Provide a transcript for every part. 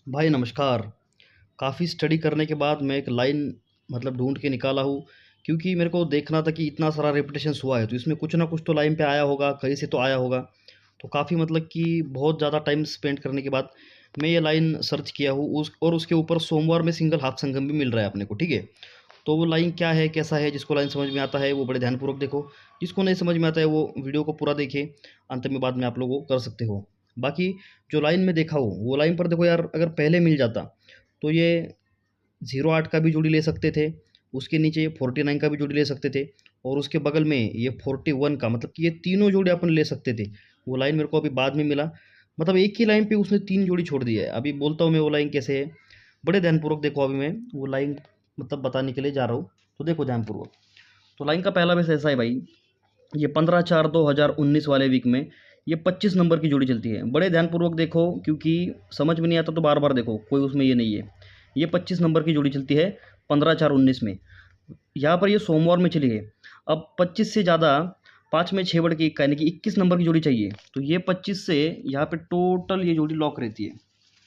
भाई नमस्कार। काफ़ी स्टडी करने के बाद मैं एक लाइन ढूँढ के निकाला हूँ, क्योंकि मेरे को देखना था कि इतना सारा रिपिटेशंस हुआ है, तो इसमें कुछ ना कुछ तो लाइन पे आया होगा, कहीं से तो आया होगा। तो काफ़ी कि बहुत ज़्यादा टाइम स्पेंड करने के बाद मैं ये लाइन सर्च किया हूँ और उसके ऊपर सोमवार में सिंगल हाथ संगम भी मिल रहा है अपने को, ठीक है? तो वो लाइन क्या है, कैसा है, जिसको लाइन समझ में आता है वो बड़े ध्यानपूर्वक देखो, जिसको नहीं समझ में आता है वो वीडियो को पूरा देखिए, अंत में बाद में आप लोग वो कर सकते हो। बाकी जो लाइन में देखा हो वो लाइन पर देखो यार, अगर पहले मिल जाता तो ये 08 का भी जोड़ी ले सकते थे, उसके नीचे 49 का भी जोड़ी ले सकते थे, और उसके बगल में ये 41 का, कि ये तीनों जोड़ी अपन ले सकते थे। वो लाइन मेरे को अभी बाद में मिला, एक ही लाइन पे उसने 3 जोड़ी छोड़ दी है। अभी बोलता हूँ मैं वो लाइन कैसे है, बड़े ध्यानपूर्वक देखो। अभी मैं वो लाइन बताने के लिए जा रहा हूँ, तो देखो ध्यानपूर्वक। तो लाइन का पहला बेस ऐसा है भाई, ये 15/4/2019 वाले वीक में ये 25 नंबर की जोड़ी चलती है। बड़े ध्यानपूर्वक देखो, क्योंकि समझ में नहीं आता तो बार बार देखो, कोई उसमें ये नहीं है। ये 25 नंबर की जोड़ी चलती है 15/4/19 में। यहाँ पर ये सोमवार में चली है। अब 25 से ज़्यादा 5 में 6 बढ़ के 1 यानी कि 21 नंबर की जोड़ी चाहिए। तो ये 25 से यहाँ पे टोटल ये जोड़ी लॉक रहती है।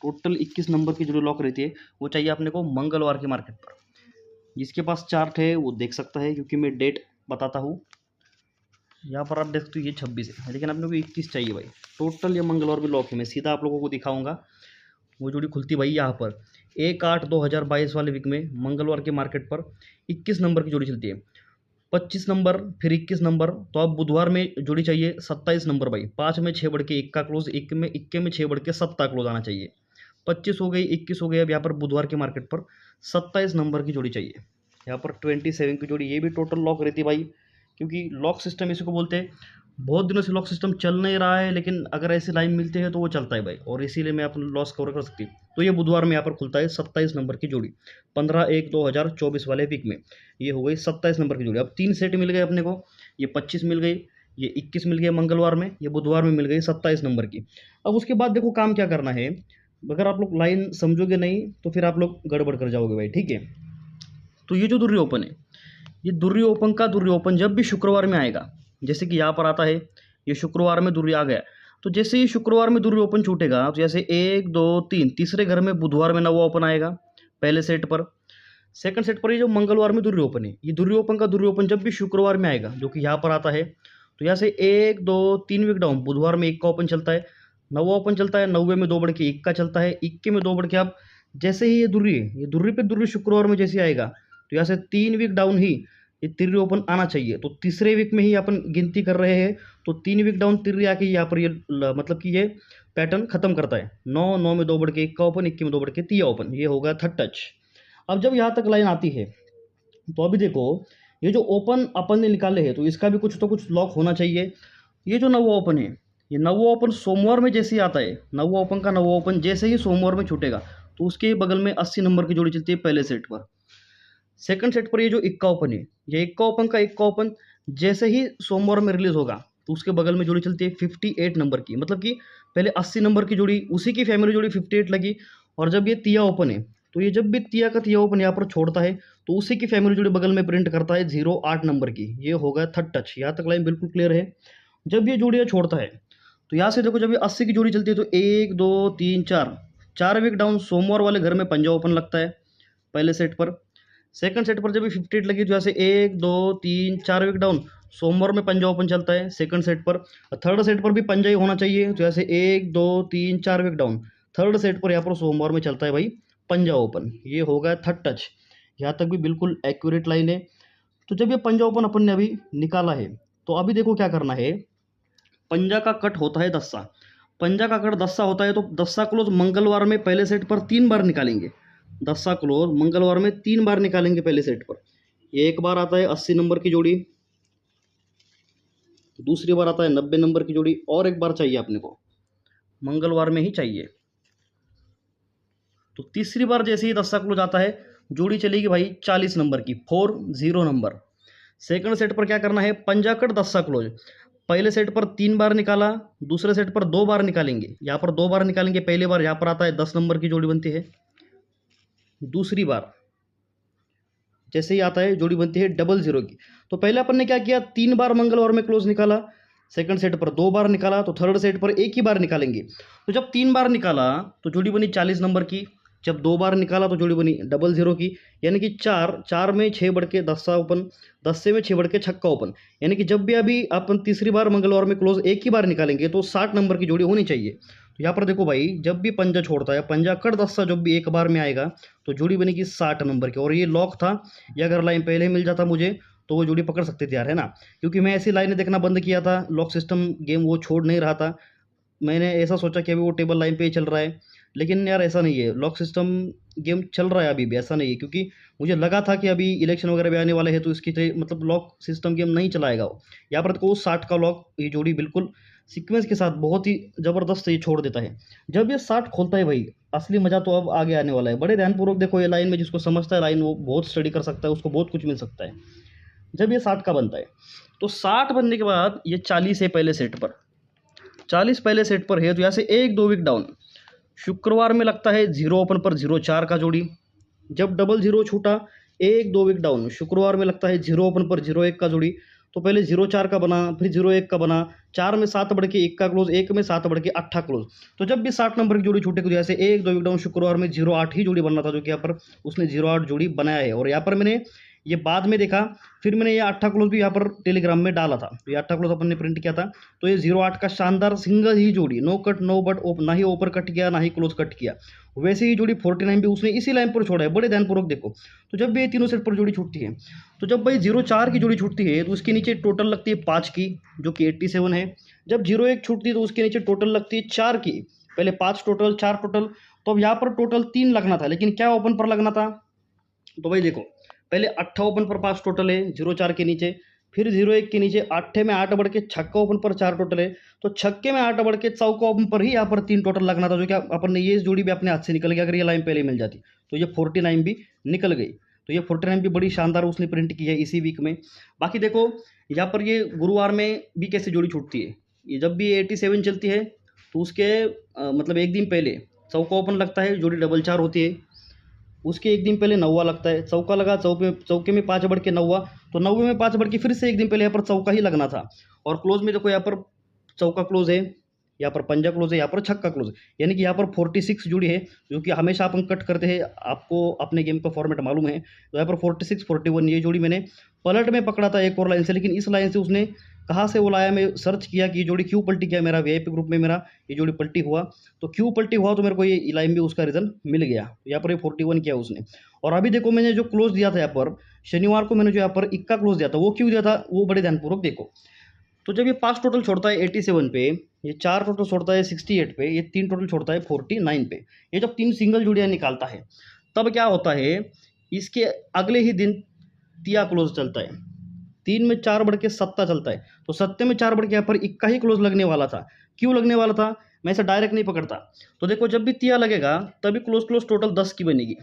टोटल 21 नंबर की जोड़ी लॉक रहती है। वो चाहिए अपने को मंगलवार के मार्केट पर। जिसके पास चार्ट है वो देख सकता है, क्योंकि मैं डेट बताता हूँ। यहाँ पर आप देख सकते हो ये 26 है, लेकिन अपने को 21 चाहिए भाई। टोटल ये मंगलवार भी लॉक है। मैं सीधा आप लोगों को दिखाऊंगा। वो जोड़ी खुलती भाई यहाँ पर 1/8/2022 वाले वीक में मंगलवार के मार्केट पर 21 नंबर की जोड़ी चलती है। 25 नंबर फिर 21 नंबर। तो अब बुधवार में जोड़ी चाहिए 27 नंबर भाई। 5 में 6 बढ़ के 1 का क्लोज, 1 में 6 बढ़ के 7 का क्लोज आना चाहिए। 25 हो गई, 21 हो गई। अब यहाँ पर बुधवार के मार्केट पर 27 नंबर की जोड़ी चाहिए। यहाँ पर 27 की जोड़ी, ये भी टोटल लॉक रहती है भाई, क्योंकि लॉक सिस्टम इसी को बोलते हैं। बहुत दिनों से लॉक सिस्टम चल नहीं रहा है, लेकिन अगर ऐसी लाइन मिलती है तो वो चलता है भाई, और इसीलिए मैं अपना लॉस कवर कर सकती हूँ। तो ये बुधवार में यहाँ पर खुलता है 27 नंबर की जोड़ी, 15/1/2024 वाले वीक में। ये हो गई 27 नंबर की जोड़ी। अब 3 सेट मिल गए अपने को। ये 25 मिल गई, ये 21 मिल गया मंगलवार में, ये बुधवार में मिल गई 27 नंबर की। अब उसके बाद देखो काम क्या करना है। अगर आप लोग लाइन समझोगे नहीं तो फिर आप लोग गड़बड़ कर जाओगे भाई, ठीक है? तो ये जो दुर्री ओपन है, ये दुर्री ओपन का दुर्री ओपन जब भी शुक्रवार में आएगा, जैसे कि यहाँ पर आता है, ये शुक्रवार में दुर्री आ गया, तो जैसे ही शुक्रवार में दुर्री ओपन छूटेगा, तो जैसे 1 2 3 तीसरे घर में बुधवार में नवा ओपन आएगा पहले सेट पर। सेकंड सेट पर ये जो मंगलवार में दुर्री ओपन है, ये दुर्री ओपन का दुर्री ओपन जब भी शुक्रवार में आएगा, जो कि यहाँ पर आता है, तो यहाँ से 1 2 3 वीक डाउन बुधवार में 1 का ओपन चलता है, नवा ओपन चलता है, 90 में 2 बढ़ के 1 का चलता है, 21 में 2 बढ़ के। अब जैसे ही ये दुर्री है, ये दुर्री पे दुर्री शुक्रवार में जैसे आएगा, तो यहाँ से 3 वीक डाउन ही ये तिर्री ओपन आना चाहिए। तो तीसरे वीक में ही अपन गिनती कर रहे हैं, तो 3 वीक डाउन तिर्री आके यहाँ पर ये कि ये पैटर्न खत्म करता है। 9 में 2 बढ़ के 1 का ओपन, 21 में 2 बढ़ के 3 ओपन, ये होगा थर्ड टच। अब जब यहाँ तक लाइन आती है, तो अभी देखो, ये जो ओपन अपन ने निकाले हैं, तो इसका भी कुछ तो कुछ लॉक होना चाहिए। ये जो नवा ओपन है, ये नवा ओपन सोमवार में जैसे ही आता है, नवा ओपन का नवा ओपन जैसे ही सोमवार में छूटेगा, तो उसके बगल में 80 नंबर की जोड़ी चलती है पहले सेट पर। सेकंड सेट पर ये जो इक्का ओपन है, ये इक्का ओपन जैसे ही सोमवार में रिलीज होगा, तो उसके बगल में जोड़ी चलती है 58 नंबर की। कि पहले 80 नंबर की जोड़ी, उसी की फैमिली जोड़ी 58 लगी। और जब ये तिया ओपन है, तो ये जब भी तिया का तिया ओपन यहाँ पर छोड़ता है, तो उसी की फैमिली जोड़ी बगल में प्रिंट करता है 08 नंबर की। ये होगा थर्ड टच। यहाँ तक लाइन बिल्कुल क्लियर है। जब ये जोड़ियाँ छोड़ता है, तो यहाँ से देखो, जब ये 80 की जोड़ी चलती है, तो 1 2 3 4 4 वीक डाउन सोमवार वाले घर में पंजा ओपन लगता है पहले सेट पर। सेकंड सेट पर जब 58 लगी, तो ऐसे 1 2 3 4 वीक डाउन सोमवार में पंजा ओपन चलता है सेकंड सेट पर। थर्ड सेट पर भी पंजा ही होना चाहिए, तो ऐसे 1 2 3 4 वीक डाउन थर्ड सेट पर यहाँ पर सोमवार में चलता है भाई पंजा ओपन। ये होगा थर्ड टच। यहाँ तक भी बिल्कुल एक्यूरेट लाइन है। तो जब ये पंजा ओपन अपन ने अभी निकाला है, तो अभी देखो क्या करना है। पंजा का कट होता है दस्सा। पंजा का कट दस्सा होता है, तो दस्सा क्लोज मंगलवार में पहले सेट पर 3 बार निकालेंगे। दस्सा क्लोज मंगलवार में 3 बार निकालेंगे पहले सेट पर। एक बार आता है 80 नंबर की जोड़ी, दूसरी बार आता है 90 नंबर की जोड़ी, और एक बार चाहिए अपने को मंगलवार में ही चाहिए। तो तीसरी बार जैसे ही दस्सा क्लोज आता है, जोड़ी चलेगी भाई 40 नंबर की, 40 नंबर। सेकंड सेट पर क्या करना है, पंजा कट दस्सा क्लोज। पहले सेट पर 3 बार निकाला, दूसरे सेट पर 2 बार निकालेंगे। यहाँ पर 2 बार निकालेंगे। पहली बार यहाँ पर आता है 10 नंबर की जोड़ी बनती है। दूसरी बार जैसे ही आता है जोड़ी बनती है 00 की। तो पहले अपन ने क्या किया, 3 बार मंगलवार में क्लोज निकाला, सेकंड सेट पर 2 बार निकाला, तो थर्ड सेट पर एक ही बार निकालेंगे। तो जब 3 बार निकाला तो जोड़ी बनी 40 नंबर की, जब 2 बार निकाला तो जोड़ी बनी 00 की, यानी कि 4 में 6 बढ़ के 10 ओपन, 10 से में 6 बढ़ के छक्का ओपन, यानी कि जब भी अभी अपन तीसरी बार मंगलवार में क्लोज एक ही बार निकालेंगे तो 60 नंबर की जोड़ी होनी चाहिए। तो यहाँ पर देखो भाई, जब भी पंजा छोड़ता है, पंजा कट 10 जब भी एक बार में आएगा तो जोड़ी बनेगी 60 नंबर की। और ये लॉक था, ये अगर लाइन पहले मिल जाता मुझे तो वो जोड़ी पकड़ सकते थे यार, है ना, क्योंकि मैं ऐसी लाइनें देखना बंद किया था, लॉक सिस्टम गेम वो छोड़ नहीं रहा था। मैंने ऐसा सोचा कि अभी वो टेबल लाइन पे ही चल रहा है, लेकिन यार ऐसा नहीं है, लॉक सिस्टम गेम चल रहा है अभी भी, ऐसा नहीं है, क्योंकि मुझे लगा था कि अभी इलेक्शन वगैरह भी आने वाले हैं तो इसकी मतलब लॉक सिस्टम गेम नहीं चलाएगा वो। यहाँ पर देखो 60 का लॉक, ये जोड़ी बिल्कुल सीक्वेंस के साथ बहुत ही ज़बरदस्त ये छोड़ देता है। जब ये 60 खोलता है भाई, असली मज़ा तो अब आगे आने वाला है। बड़े ध्यानपूर्वक देखो, ये लाइन में जिसको समझता है लाइन वो बहुत स्टडी कर सकता है, उसको बहुत कुछ मिल सकता है। जब ये 60 का बनता है तो 60 बनने के बाद ये 40 है पहले सेट पर, 40 पहले सेट पर है, तो यहाँ से 1-2 विकेट डाउन। शुक्रवार में लगता है 0 ओपन पर 0-4 का जोड़ी, जब 00 छूटा 1-2 विकेट डाउन। शुक्रवार में लगता है 0 ओपन पर 0-1 का जोड़ी, तो पहले 0-4 का बना, फिर 0-1 का बना, 4 में 7 बढ़ के 1 का क्लोज, 1 में 7 बढ़ के 8 क्लोज। तो जब भी 60 नंबर की जोड़ी छूटे, तो जैसे 1-2 विकेट डाउन, शुक्रवार में 0-8 ही जोड़ी बनना था, जो कि यहाँ पर उसने 0-8 जोड़ी बनाया है। और यहाँ पर मैंने ये बाद में देखा, फिर मैंने ये 8 क्लोज भी यहाँ पर टेलीग्राम में डाला था, तो ये 8 क्लोज अपन ने प्रिंट किया था। तो ये 0-8 का शानदार सिंगल ही जोड़ी, नो कट नो बट, ना ही ओपर कट किया ना ही क्लोज कट किया, वैसे ही जोड़ी 49 भी उसने इसी लाइन पर छोड़ा है। बड़े ध्यानपूर्वक देखो, तो जब भी ये तीनों सेट पर जोड़ी छूटती है, तो जब भाई 0-4 की जोड़ी छूटती है तो उसके नीचे टोटल लगती है 5 की, जो कि 87 है। जब 0-1 छूटती है तो उसके नीचे टोटल लगती है 4 की, पहले 5 टोटल 4 टोटल, तो अब यहाँ पर टोटल 3 लगना था, लेकिन क्या ओपन पर लगना था। तो भाई देखो, पहले 8 ओपन पर 5 टोटल है 0-4 के नीचे, फिर 0-1 के नीचे 8 में 8 बढ़ के छक्का ओपन पर 4 टोटल है, तो छक्के में 8 बढ़ के चौका ओपन पर ही यहाँ पर 3 टोटल लगना था, जो कि अपन ने ये जोड़ी भी अपने हाथ से निकल गया। अगर ये लाइन पहले मिल जाती तो ये 49 भी निकल गई। तो ये 49 भी बड़ी शानदार उसने प्रिंट की है इसी वीक में। बाकी देखो यहाँ पर ये गुरुवार में भी कैसे जोड़ी छूटती है, ये जब भी 87 चलती है तो उसके मतलब एक दिन पहले चौका ओपन लगता है, जोड़ी 4-4 होती है। उसके एक दिन पहले नौवा लगता है, चौका लगा, चौके में 5 बढ़ के नौवा, तो 9वें में 5 बढ़ के फिर से एक दिन पहले यहाँ पर चौका ही लगना था। और क्लोज में देखो यहाँ पर चौका क्लोज है, यहाँ पर पंजा क्लोज है, यहाँ पर छक्का क्लोज है, यानी कि यहाँ पर 46 जुड़ी है, जो कि हमेशा अपन कट करते हैं, आपको अपने गेम का फॉर्मेट मालूम है। तो यहाँ पर 46 41 ये जोड़ी मैंने पलट में पकड़ा था एक और लाइन से, लेकिन इस लाइन से उसने कहाँ से वो लाया, मैं सर्च किया कि ये जोड़ी क्यों पलटी किया, मेरा वीआईपी ग्रुप में मेरा ये जोड़ी पलटी हुआ, तो क्यों पलटी हुआ, तो मेरे को ये लाइन भी उसका रीज़न मिल गया। यहाँ पर ये 41 किया उसने। और अभी देखो मैंने जो क्लोज दिया था यहाँ पर शनिवार को, मैंने जो यहाँ पर इक्का क्लोज दिया था, वो क्यों दिया था वो बड़े ध्यानपूर्वक देखो। तो जब ये 5 टोटल छोड़ता है 87 पे, ये 4 टोटल छोड़ता है 68 पे, ये 3 टोटल छोड़ता है 49 पे, ये जब 3 सिंगल जोड़ियाँ निकालता है तब क्या होता है, इसके अगले ही दिन तिया क्लोज चलता है, 3 में 4 बढ़ के 7 चलता है, तो 7 में 4 बढ़ के यहाँ पर इक्का ही क्लोज लगने वाला था। क्यों लगने वाला था, मैं इसे डायरेक्ट नहीं पकड़ता। तो देखो जब भी तिया लगेगा तभी क्लोज क्लोज टोटल 10 की बनेगी,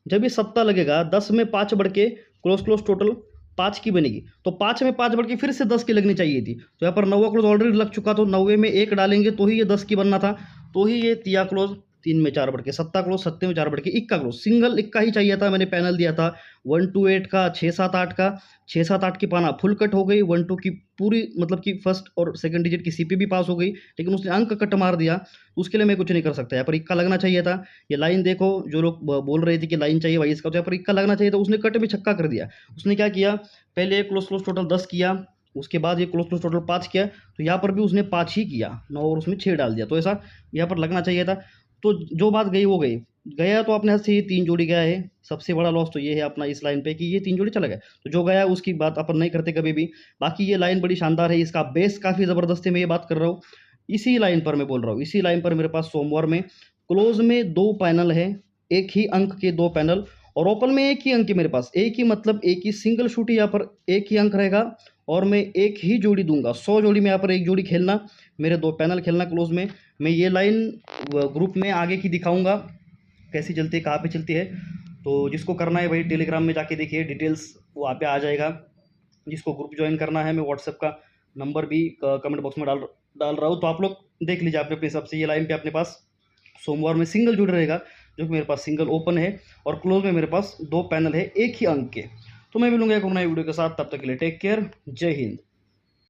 जब ये 7 लगेगा 10 में 5 बढ़ के क्लोज क्लोज टोटल 5 की बनेगी, तो 5 में 5 बढ़ के फिर से 10 की लगनी चाहिए थी। तो यहाँ पर 9वां क्लोज ऑलरेडी लग चुका, तो 9वें में 1 डालेंगे तो ही ये 10 की बनना था, तो ही ये तिया क्लोज 3 में 4 बढ़ के 7 क्लोज, 7 में 4 बढ़ के इक्का क्लोज, सिंगल इक्का ही चाहिए था। मैंने पैनल दिया था 1 2 8 का, 6 7 8 का, 6 7 8 की पाना फुल कट हो गई, 1 2 की पूरी मतलब कि फर्स्ट और सेकंड डिजिट की सीपी भी पास हो गई, लेकिन उसने अंक कट मार दिया, उसके लिए मैं कुछ नहीं कर सकता। यहाँ पर इक्का लगना चाहिए था। ये लाइन देखो, जो लोग बोल रहे थे कि लाइन चाहिए भाई इसका, तो यहाँ पर इक्का लगना चाहिए था, उसने कट में छक्का कर दिया। उसने क्या किया, पहले क्लोज क्लोज टोटल 10 किया, उसके बाद ये क्लोज क्लोज टोटल 5 किया, तो यहाँ पर भी उसने 5 ही किया, 9 और उसमें 6 डाल दिया, तो ऐसा यहाँ पर लगना चाहिए था। तो जो बात गई वो गई, गया तो अपने हाथ से ये 3 जोड़ी गया है। सबसे बड़ा लॉस तो ये है अपना इस लाइन पे कि ये 3 जोड़ी चला गया, तो जो गया उसकी बात अपन नहीं करते कभी भी। बाकी ये लाइन बड़ी शानदार है, इसका बेस काफ़ी ज़बरदस्त है, मैं ये बात कर रहा हूँ इसी लाइन पर, मैं बोल रहा हूँ इसी लाइन पर। मेरे पास सोमवार में क्लोज में 2 पैनल है, एक ही अंक के 2 पैनल, और ओपन में एक ही अंक है मेरे पास, एक ही मतलब एक ही सिंगल शूट, यहाँ पर एक ही अंक रहेगा, और मैं एक ही जोड़ी दूंगा। 100 जोड़ी में यहाँ पर एक जोड़ी खेलना, मेरे 2 पैनल खेलना क्लोज में। मैं ये लाइन ग्रुप में आगे की दिखाऊंगा कैसी चलती है, कहाँ पे चलती है। तो जिसको करना है भाई टेलीग्राम में जाके देखिए, डिटेल्स वहाँ पे आ जाएगा। जिसको ग्रुप ज्वाइन करना है, मैं व्हाट्सएप का नंबर भी कमेंट बॉक्स में डाल रहा हूँ, तो आप लोग देख लीजिए अपने हिसाब से। ये लाइन पे अपने पास सोमवार में सिंगल जुड़ रहेगा, जो कि मेरे पास सिंगल ओपन है, और क्लोज में मेरे पास 2 पैनल है एक ही अंक के। तो मैं मिलूंगा एक और नई वीडियो के साथ, तब तक के लिए टेक केयर, जय हिंद।